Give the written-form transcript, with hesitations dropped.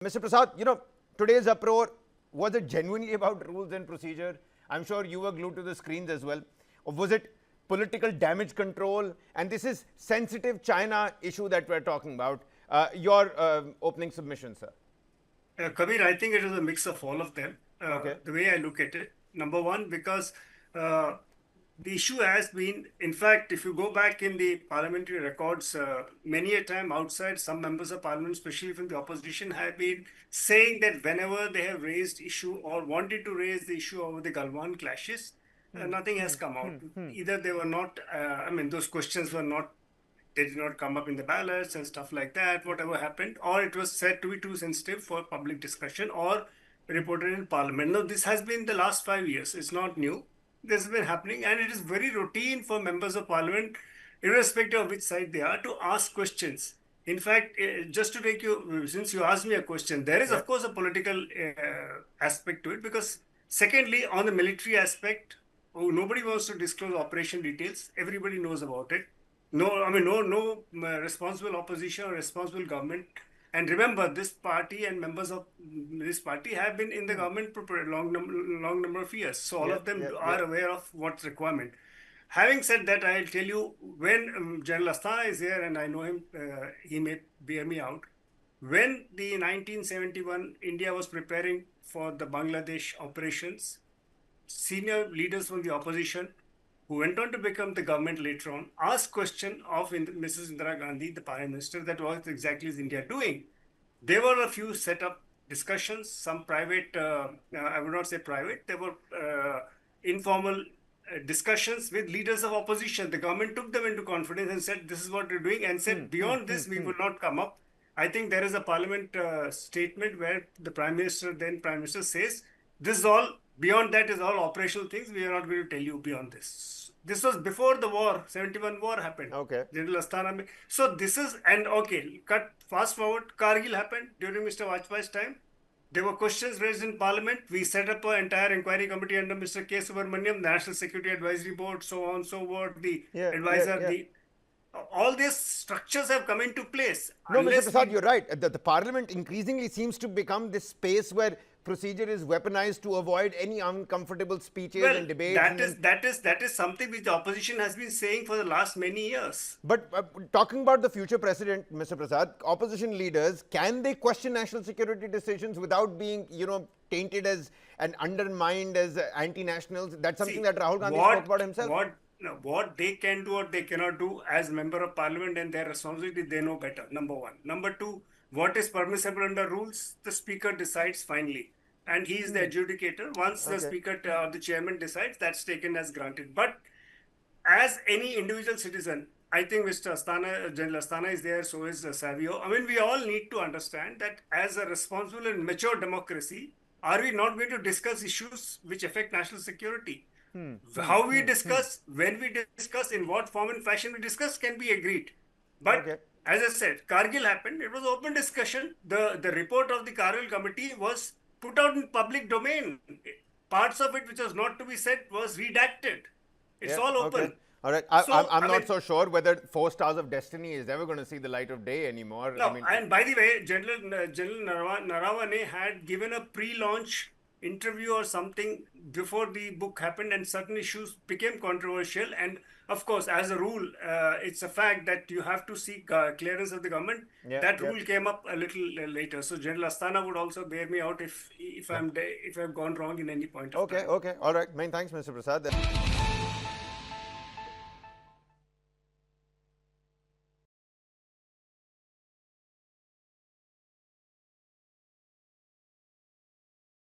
Mr. Prasad, today's uproar, was it genuinely about rules and procedure? I'm sure you were glued to the screens as well. Or was it political damage control? And this is sensitive China issue that we're talking about. Your opening submission, sir. Kabir, I think it is a mix of all of them. Okay. The way I look at it, number one, because the issue has been, in fact, if you go back in the parliamentary records, many a time outside, some members of parliament, especially from the opposition, have been saying that whenever they have raised issue or wanted to raise the issue over the Galwan clashes, nothing has come out. Either they were not, those questions were not, they did not come up in the ballots and stuff like that, whatever happened, or it was said to be too sensitive for public discussion or reported in parliament. Now, this has been the last 5 years. It's not new. This has been happening, and it is very routine for members of parliament, irrespective of which side they are, to ask questions. In fact, just to take you, since you asked me a question, there is, of course, a political aspect to it, because secondly, on the military aspect, nobody wants to disclose operation details. Everybody knows about it. No responsible opposition or responsible government. And remember, this party and members of this party have been in the government for a long number of years. So all of them are aware of what's requirement. Having said that, I'll tell you, when General Asthana is here, and I know him, he may bear me out. When the 1971 India was preparing for the Bangladesh operations, senior leaders from the opposition, who went on to become the government later on, asked question of Mrs. Indira Gandhi, the Prime Minister, that what exactly is India doing? There were a few set up discussions, some private, I would not say private, there were informal discussions with leaders of opposition. The government took them into confidence and said, this is what we're doing, and said, beyond this, we will not come up. I think there is a parliament statement where the Prime Minister, then Prime Minister, says, this is all, beyond that is all operational things, we are not going to tell you beyond this. This was before the war, 71 war happened. Okay. General Asthana. So this is, and okay, fast forward, Kargil happened during Mr. Vajpayee's time. There were questions raised in Parliament. We set up an entire inquiry committee under Mr. K. Subramaniam, National Security Advisory Board, so on, so forth, the advisor, all these structures have come into place. No, Mr. Prasad, you're right. The Parliament increasingly seems to become this space where procedure is weaponized to avoid any uncomfortable speeches and debates. That is something which the opposition has been saying for the last many years. But talking about the future president, Mr. Prasad, opposition leaders, can they question national security decisions without being, tainted as and undermined as anti-nationals? That's something that Rahul Gandhi spoke about himself. What they can do or they cannot do as member of parliament and their responsibility, they know better, number one. Number two, what is permissible under rules, the speaker decides finally. And he is the adjudicator. Once the speaker or the chairman decides, that's taken as granted. But as any individual citizen, I think Mr. Asthana, General Asthana is there, so is Savio. We all need to understand that as a responsible and mature democracy, are we not going to discuss issues which affect national security? How we discuss, when we discuss, in what form and fashion we discuss can be agreed. But as I said, Kargil happened, it was open discussion. The report of the Kargil committee was put out in public domain. Parts of it which was not to be said was redacted. It's all open. Okay. All right. I'm not so sure whether 4 Stars of Destiny is ever going to see the light of day anymore. No, and by the way, General Naravane had given a pre-launch interview or something before the book happened, and certain issues became controversial. And of course, as a rule, it's a fact that you have to seek clearance of the government. That rule came up a little later. So General Asthana would also bear me out if I've gone wrong in any point of time. Okay. All right. Many thanks, Mr. Prasad.